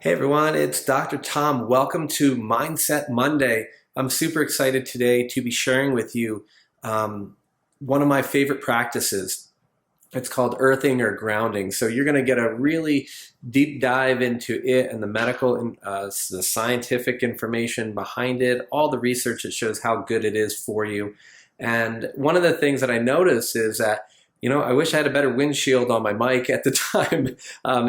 Hey everyone, it's Dr. Tom. Welcome to Mindset Monday. I'm super excited today to be sharing with you one of my favorite practices. It's called earthing or grounding. So you're going to get a really deep dive into it and the medical and the scientific information behind it, all the research that shows how good it is for you. And one of the things that I notice is that I wish I had a better windshield on my mic at the time.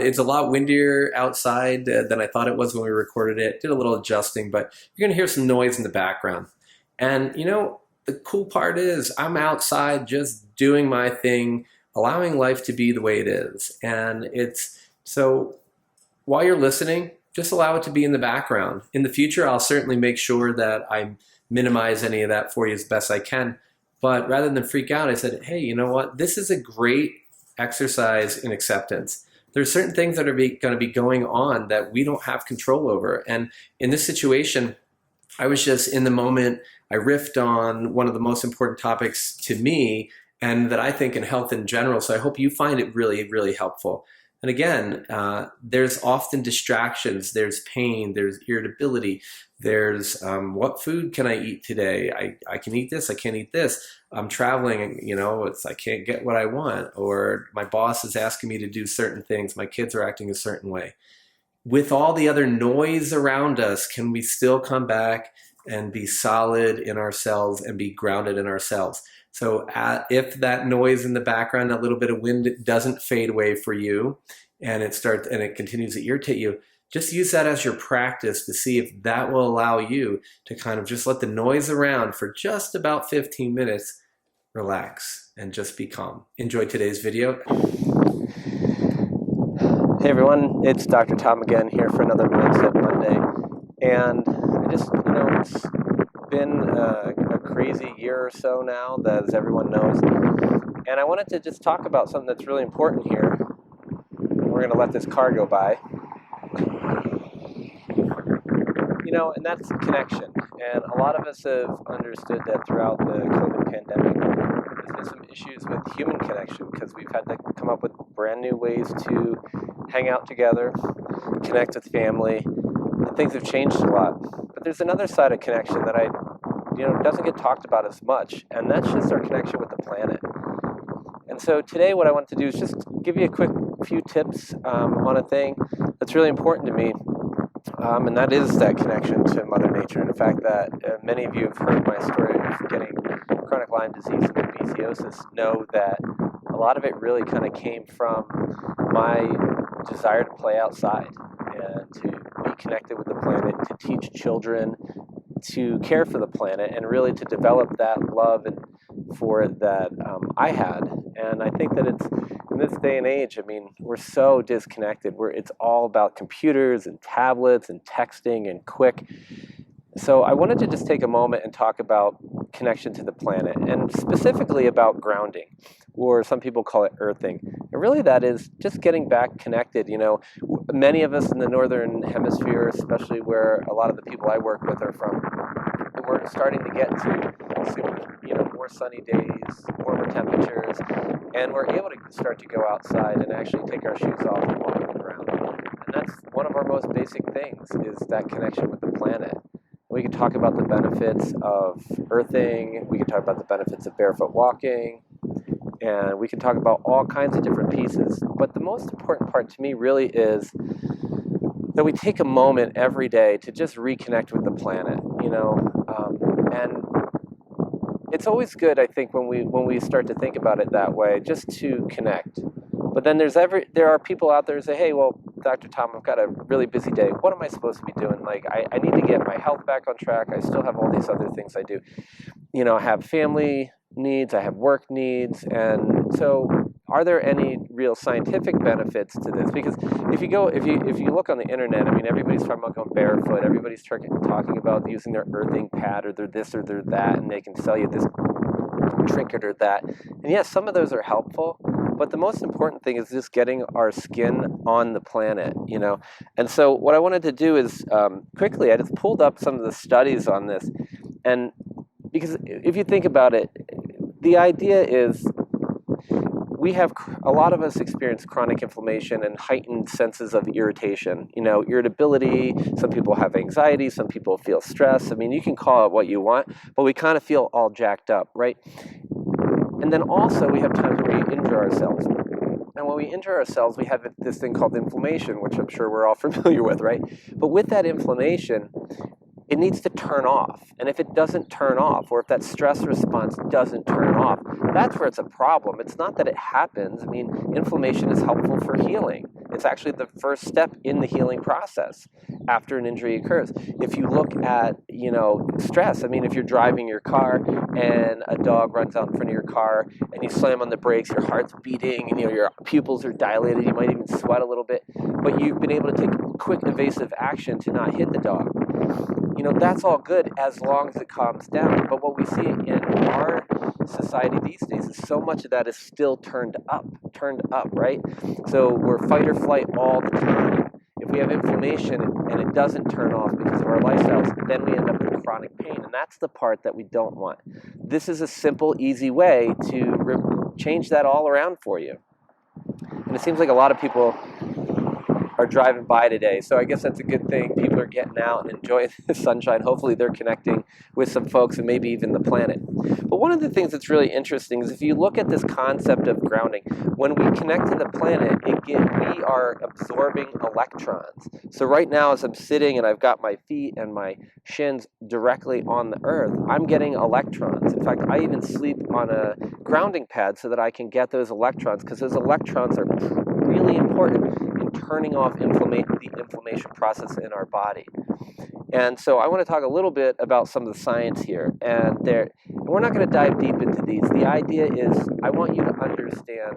It's a lot windier outside than I thought it was when we recorded it. Did a little adjusting, but you're going to hear some noise in the background. And the cool part is I'm outside just doing my thing, allowing life to be the way it is. And so while you're listening, just allow it to be in the background. In the future, I'll certainly make sure that I minimize any of that for you as best I can. But rather than freak out, I said, hey, you know what? This is a great exercise in acceptance. There's certain things that are going to be going on that we don't have control over. And in this situation, I was just in the moment. I riffed on one of the most important topics to me and that I think in health in general. So I hope you find it really, really helpful. And again, there's often distractions, there's pain, there's irritability, there's what food can I eat today? I can eat this, I can't eat this. I'm traveling, I can't get what I want, or my boss is asking me to do certain things, my kids are acting a certain way. With all the other noise around us, can we still come back and be solid in ourselves and be grounded in ourselves? So if that noise in the background, a little bit of wind doesn't fade away for you and it continues to irritate you, just use that as your practice to see if that will allow you to kind of just let the noise around for just about 15 minutes, relax, and just be calm. Enjoy today's video. Hey everyone, it's Dr. Tom again here for another Mindset Monday. And it's been a crazy year or so now, as everyone knows. And I wanted to just talk about something that's really important here. We're going to let this car go by. And that's connection. And a lot of us have understood that throughout the COVID pandemic, there's been some issues with human connection because we've had to come up with brand new ways to hang out together, connect with family, and things have changed a lot. But there's another side of connection that doesn't get talked about as much, and that's just our connection with the planet. And so today what I want to do is just give you a quick few tips on a thing that's really important to me, and that is that connection to Mother Nature. And the fact that many of you have heard my story of getting chronic Lyme disease and babesiosis know that a lot of it really kind of came from my desire to play outside and to be connected with the planet, to teach children to care for the planet, and really to develop that love for it that I had. And I think that it's in this day and age, we're so disconnected. It's all about computers and tablets and texting and quick. So I wanted to just take a moment and talk about connection to the planet, and specifically about grounding, or some people call it earthing. And really that is just getting back connected. Many of us in the Northern Hemisphere, especially where a lot of the people I work with are from, we're starting to get to more sunny days, warmer temperatures, and we're able to start to go outside and actually take our shoes off and walk on the ground. And that's one of our most basic things, is that connection with the planet. We can talk about the benefits of earthing, we can talk about the benefits of barefoot walking, and we can talk about all kinds of different pieces. But the most important part to me really is that we take a moment every day to just reconnect with the planet, and it's always good, I think, when we start to think about it that way, just to connect. But then there are people out there who say, hey, well, Dr. Tom, I've got a really busy day. What am I supposed to be doing? I need to get my health back on track. I still have all these other things I do. I have family needs, I have work needs. And so are there any real scientific benefits to this? Because if you look on the internet, everybody's talking about going barefoot. Everybody's talking about using their earthing pad or their this or their that, and they can sell you this trinket or that. And yes, some of those are helpful. But the most important thing is just getting our skin on the planet, And so what I wanted to do is quickly, I just pulled up some of the studies on this. And because if you think about it, the idea is a lot of us experience chronic inflammation and heightened senses of irritation. Irritability. Some people have anxiety. Some people feel stress. I mean, you can call it what you want, but we kind of feel all jacked up, right? And then also we have times where we injure ourselves. And when we injure ourselves, we have this thing called inflammation, which I'm sure we're all familiar with, right? But with that inflammation, it needs to turn off. And if it doesn't turn off, or if that stress response doesn't turn off, that's where it's a problem. It's not that it happens. I mean, inflammation is helpful for healing. It's actually the first step in the healing process after an injury occurs. If you look at, stress, I mean, if you're driving your car and a dog runs out in front of your car and you slam on the brakes, your heart's beating and your pupils are dilated, you might even sweat a little bit, but you've been able to take quick evasive action to not hit the dog. That's all good as long as it calms down. But what we see in our society these days is so much of that is still turned up, right? So we're fight or flight all the time. If we have inflammation and it doesn't turn off because of our lifestyles, then we end up with chronic pain. And that's the part that we don't want. This is a simple, easy way to change that all around for you. And it seems like a lot of people are driving by today. So I guess that's a good thing. People are getting out and enjoying the sunshine. Hopefully they're connecting with some folks and maybe even the planet. But one of the things that's really interesting is if you look at this concept of grounding, when we connect to the planet, we are absorbing electrons. So right now as I'm sitting and I've got my feet and my shins directly on the earth, I'm getting electrons. In fact, I even sleep on a grounding pad so that I can get those electrons, because those electrons are really important in turning off the inflammation process in our body. And so I want to talk a little bit about some of the science here. And we're not going to dive deep into these. The idea is I want you to understand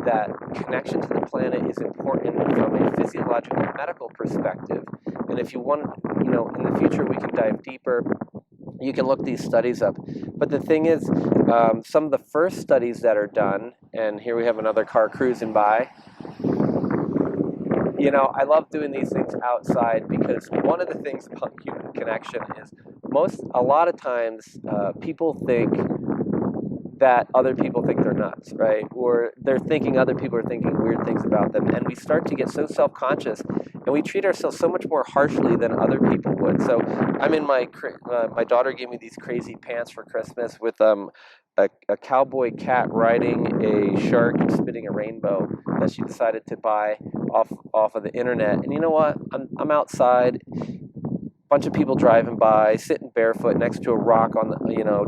that connection to the planet is important from a physiological medical perspective. And if you want, in the future we can dive deeper. You can look these studies up. But the thing is, some of the first studies that are done, and here we have another car cruising by. I love doing these things outside because one of the things about human connection is a lot of times people think that other people think they're nuts, right? Or they're thinking other people are thinking weird things about them. And we start to get so self-conscious and we treat ourselves so much more harshly than other people would. So I'm in my daughter gave me these crazy pants for Christmas with a cowboy cat riding a shark and spitting a rainbow that she decided to buy off of the internet. And you know what? I'm outside, bunch of people driving by, sitting barefoot next to a rock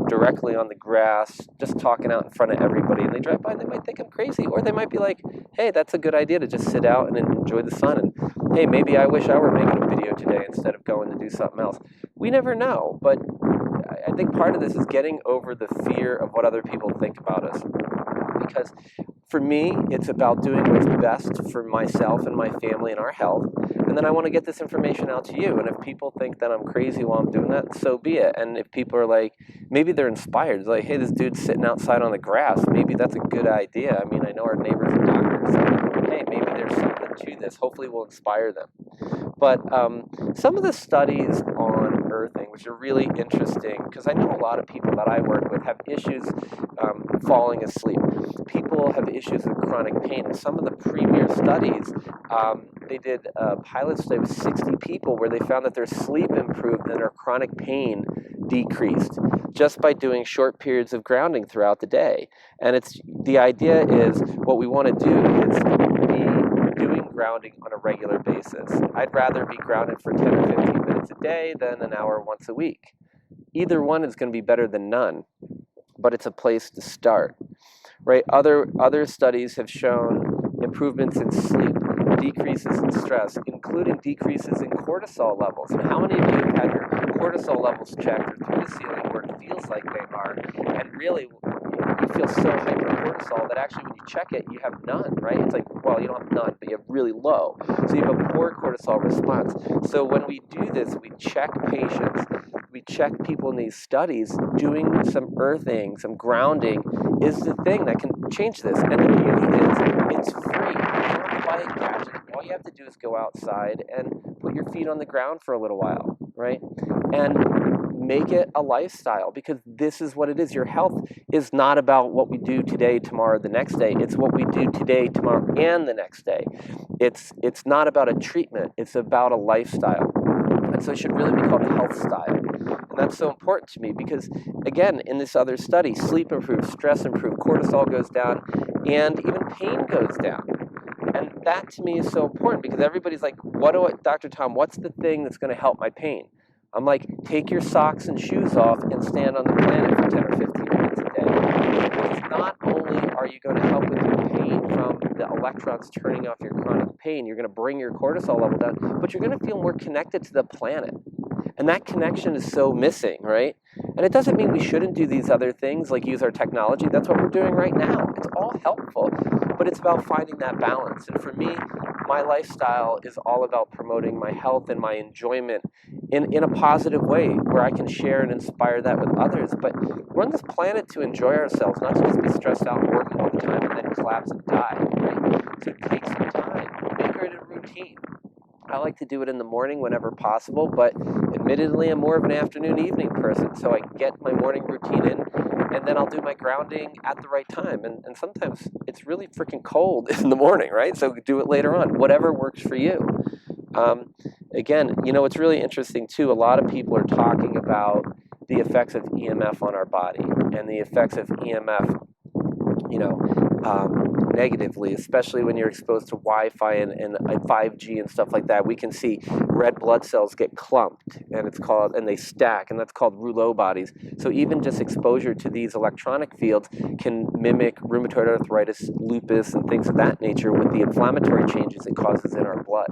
directly on the grass, just talking out in front of everybody. And they drive by and they might think I'm crazy, or they might be like, hey, that's a good idea to just sit out and enjoy the sun. And hey, maybe I wish I were making a video today instead of going to do something else. We never know, but I think part of this is getting over the fear of what other people think about us. Because for me, it's about doing what's best for myself and my family and our health. And then I want to get this information out to you. And if people think that I'm crazy while I'm doing that, so be it. And if people are like, maybe they're inspired, like, hey, this dude's sitting outside on the grass, maybe that's a good idea. I mean, I know our neighbors are doctors, so hey, maybe there's something to this. Hopefully we'll inspire them. But some of the studies on earthing, which are really interesting, because I know a lot of people that I work with have issues falling asleep. People have issues with chronic pain. And some of the premier studies, they did a pilot study with 60 people where they found that their sleep improved and their chronic pain decreased just by doing short periods of grounding throughout the day. And the idea is what we want to do is be doing grounding on a regular basis. I'd rather be grounded for 10 or 15 minutes a day than an hour once a week. Either one is going to be better than none, but it's a place to start, right? Other studies have shown improvements in sleep, decreases in stress, including decreases in cortisol levels. And how many of you have had your cortisol levels checked or through the ceiling where it feels like they are, and really you feel so hypercortisol that actually when you check it, you have none, right? It's like, well, you don't have none, but you have really low. So you have a poor cortisol response. So when we do this, we check patients, we check people in these studies, doing some earthing, some grounding is the thing that can change this. And the beauty is it's free. You don't have to buy a gadget. All you have to do is go outside and put your feet on the ground for a little while, right? And make it a lifestyle, because this is what it is. Your health is not about what we do today, tomorrow, the next day. It's what we do today, tomorrow, and the next day. It's not about a treatment. It's about a lifestyle. And so it should really be called a health style. And that's so important to me because, again, in this other study, sleep improves, stress improves, cortisol goes down, and even pain goes down. And that to me is so important because everybody's like, Dr. Tom, what's the thing that's going to help my pain? I'm like, take your socks and shoes off and stand on the planet for 10 or 15 minutes a day. Because not only are you going to help with your pain from the electrons turning off your chronic pain, you're going to bring your cortisol level down, but you're going to feel more connected to the planet. And that connection is so missing, right? And it doesn't mean we shouldn't do these other things like use our technology. That's what we're doing right now. It's all helpful, but it's about finding that balance. And for me, my lifestyle is all about promoting my health and my enjoyment in a positive way where I can share and inspire that with others. But we're on this planet to enjoy ourselves, not to just be stressed out and working all the time and then collapse and die, right? So take some time, make it a routine. I like to do it in the morning whenever possible, but admittedly, I'm more of an afternoon evening person, so I get my morning routine in, and then I'll do my grounding at the right time. And sometimes it's really freaking cold in the morning, right? So do it later on, whatever works for you. Again, it's really interesting too. A lot of people are talking about the effects of EMF on our body and the effects of EMF, negatively, especially when you're exposed to Wi-Fi and 5G and stuff like that. We can see red blood cells get clumped, and they stack, and that's called rouleau bodies. So even just exposure to these electronic fields can mimic rheumatoid arthritis, lupus, and things of that nature with the inflammatory changes it causes in our blood.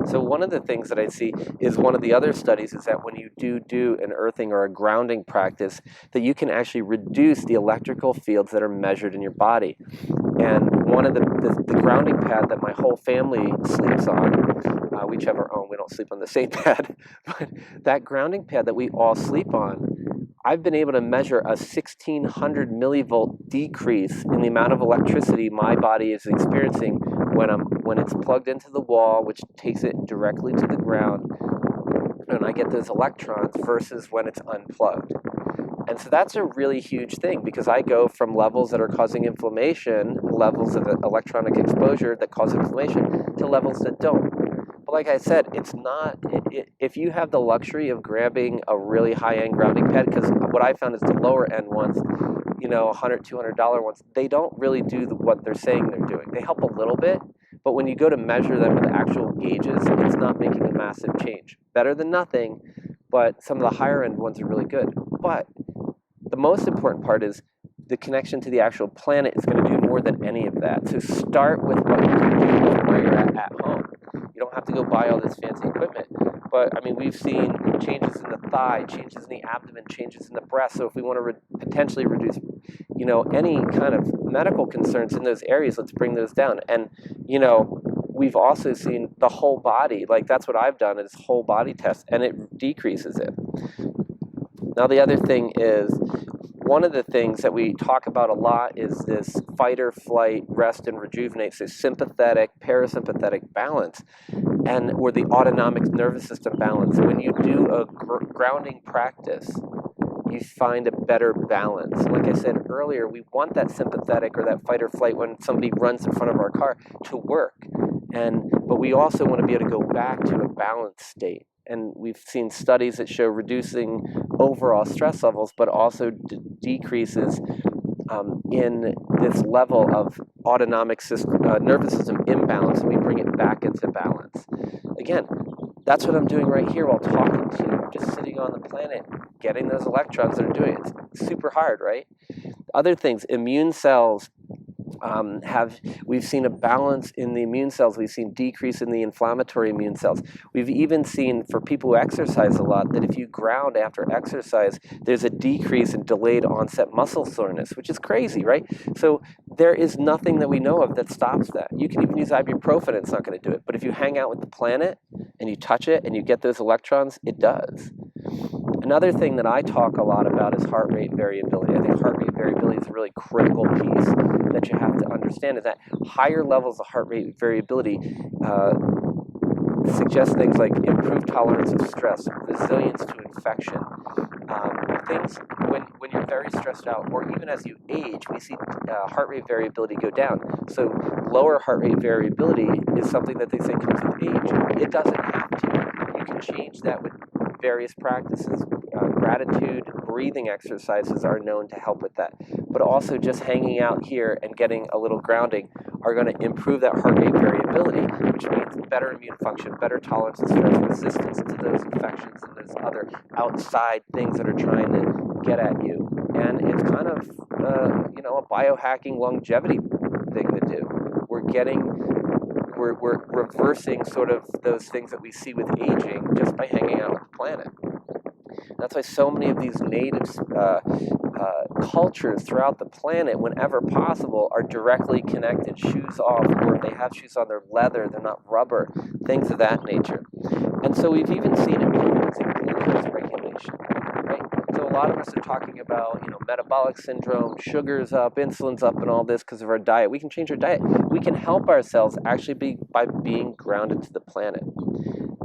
So one of the things that I see is one of the other studies is that when you do an earthing or a grounding practice, that you can actually reduce the electrical fields that are measured in your body. And one of the grounding pad that my whole family sleeps on, we each have our own, we don't sleep on the same pad, but that grounding pad that we all sleep on, I've been able to measure a 1600 millivolt decrease in the amount of electricity my body is experiencing when it's plugged into the wall, which takes it directly to the ground, and I get those electrons versus when it's unplugged. And so that's a really huge thing because I go from levels that are causing inflammation, levels of electronic exposure that cause inflammation, to levels that don't. But like I said, it's not, if you have the luxury of grabbing a really high-end grounding pad, because what I found is the lower-end ones, $100, $200 ones, they don't really do what they're saying they're doing. They help a little bit, but when you go to measure them with actual gauges, it's not making a massive change. Better than nothing, but some of the higher-end ones are really good. But the most important part is the connection to the actual planet is going to do more than any of that. So start with what you can do where you're at home. You don't have to go buy all this fancy equipment. But, we've seen changes in the thigh, changes in the abdomen, changes in the breast. So if we want to potentially reduce, any kind of medical concerns in those areas, let's bring those down. And, we've also seen the whole body. Like, that's what I've done is whole body test, and it decreases it. Now, the other thing is, one of the things that we talk about a lot is this fight or flight, rest and rejuvenate, so sympathetic, parasympathetic balance, or the autonomic nervous system balance. When you do a grounding practice, you find a better balance. Like I said earlier, we want that sympathetic or that fight or flight when somebody runs in front of our car to work, but we also want to be able to go back to a balanced state. And we've seen studies that show reducing overall stress levels, but also decreases in this level of autonomic nervous system imbalance, and we bring it back into balance. Again, that's what I'm doing right here while talking to you, just sitting on the planet, getting those electrons that are doing it. It's super hard, right? Other things, immune cells. We've seen a balance in the immune cells. We've seen decrease in the inflammatory immune cells. We've even seen for people who exercise a lot that if you ground after exercise, there's a decrease in delayed onset muscle soreness, which is crazy, right? So there is nothing that we know of that stops that. You can even use ibuprofen, and it's not going to do it. But if you hang out with the planet and you touch it and you get those electrons, it does. Another thing that I talk a lot about is heart rate variability. I think heart rate variability is a really critical piece that you have to understand, is that higher levels of heart rate variability suggest things like improved tolerance of stress, resilience to infection, Things when you're very stressed out, or even as you age, we see heart rate variability go down. So lower heart rate variability is something that they say comes with age. It doesn't have to. You can change that with various practices. Gratitude, breathing exercises are known to help with that. But also just hanging out here and getting a little grounding are going to improve that heart rate variability, which means better immune function, better tolerance and stress resistance to those infections and those other outside things that are trying to get at you. And it's kind of, a biohacking longevity thing to do. We're reversing sort of those things that we see with aging just by hanging out with the planet. That's why so many of these native cultures throughout the planet, whenever possible, are directly connected. Shoes off, or if they have shoes on, they're leather, they're not rubber, things of that nature. And so we've even seen improvements in glucose regulation, right? So a lot of us are talking about, metabolic syndrome, sugar's up, insulin's up, and all this because of our diet. We can change our diet. We can help ourselves actually by being grounded to the planet.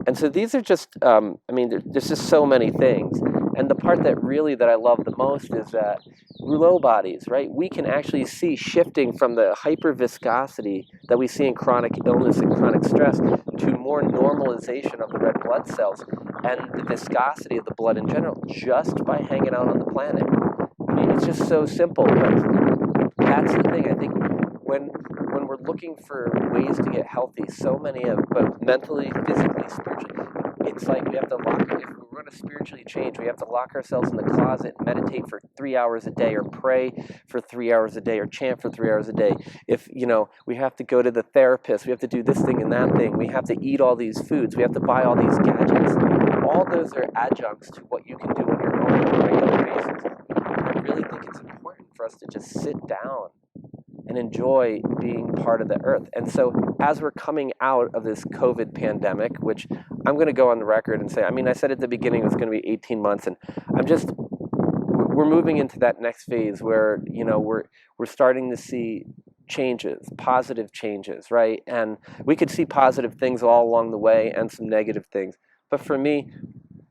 And so these are just, there's just so many things. And the part that I love the most is that rouleau bodies, right? We can actually see shifting from the hyperviscosity that we see in chronic illness and chronic stress to more normalization of the red blood cells and the viscosity of the blood in general just by hanging out on the planet. I mean, it's just so simple, but that's the thing. I think when we're looking for ways to get healthy, so many of both mentally, physically, spiritually, it's like we have to lock, if we're going to spiritually change, we have to lock ourselves in the closet and meditate for 3 hours a day, or pray for 3 hours a day, or chant for 3 hours a day. If, we have to go to the therapist, we have to do this thing and that thing, we have to eat all these foods, we have to buy all these gadgets. All those are adjuncts to what you can do on your own on a regular basis. I really think it's important for us to just sit down and enjoy being part of the earth. And so as we're coming out of this COVID pandemic, which I'm going to go on the record and say, I said at the beginning it was going to be 18 months, and we're moving into that next phase where, we're starting to see changes, positive changes, right? And we could see positive things all along the way and some negative things. But for me,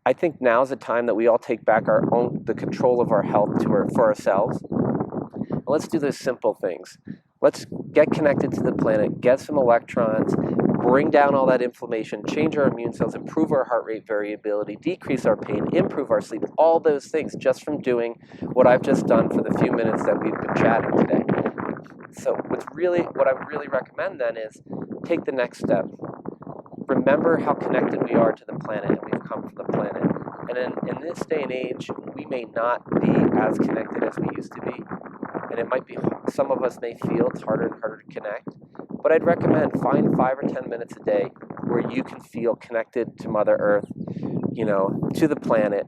I think now's the time that we all take back the control of our health for ourselves. Let's do those simple things. Let's get connected to the planet, get some electrons, bring down all that inflammation, change our immune cells, improve our heart rate variability, decrease our pain, improve our sleep, all those things just from doing what I've just done for the few minutes that we've been chatting today. So what I would really recommend then is take the next step. Remember how connected we are to the planet, and we've come from the planet. And in this day and age, we may not be as connected as we used to be. And it might be, some of us may feel it's harder and harder to connect. But I'd recommend find 5 or 10 minutes a day where you can feel connected to Mother Earth, to the planet,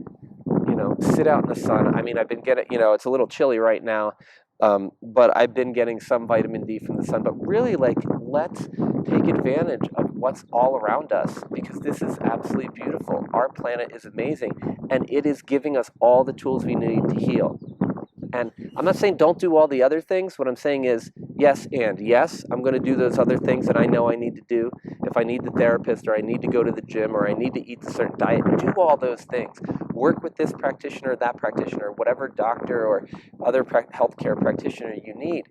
sit out in the sun. I've been getting, it's a little chilly right now, but I've been getting some vitamin D from the sun. But really, let's take advantage of what's all around us, because this is absolutely beautiful. Our planet is amazing, and it is giving us all the tools we need to heal. And I'm not saying don't do all the other things. What I'm saying is yes, I'm going to do those other things that I know I need to do. If I need the therapist, or I need to go to the gym, or I need to eat a certain diet, do all those things. Work with this practitioner, that practitioner, whatever doctor or other healthcare practitioner you need.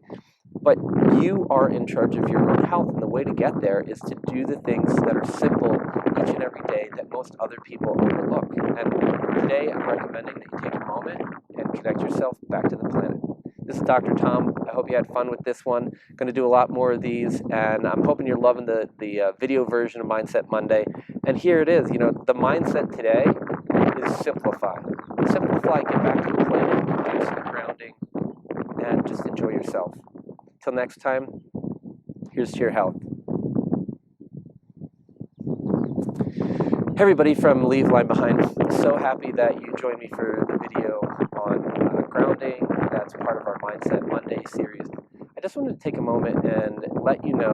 But you are in charge of your own health, and the way to get there is to do the things that are simple each and every day that most other people overlook. And today I'm recommending that you take a moment and connect yourself back to the planet. This is Dr. Tom. I hope you had fun with this one. Going to do a lot more of these, and I'm hoping you're loving the video version of Mindset Monday. And here it is. The mindset today is simplify. Simplify, get back to the planet, do some grounding, and just enjoy yourself. Till next time, here's to your health. Hey everybody from Leave Line Behind. So happy that you joined me for the video on grounding. That's part of our Mindset Monday series. I just wanted to take a moment and let you know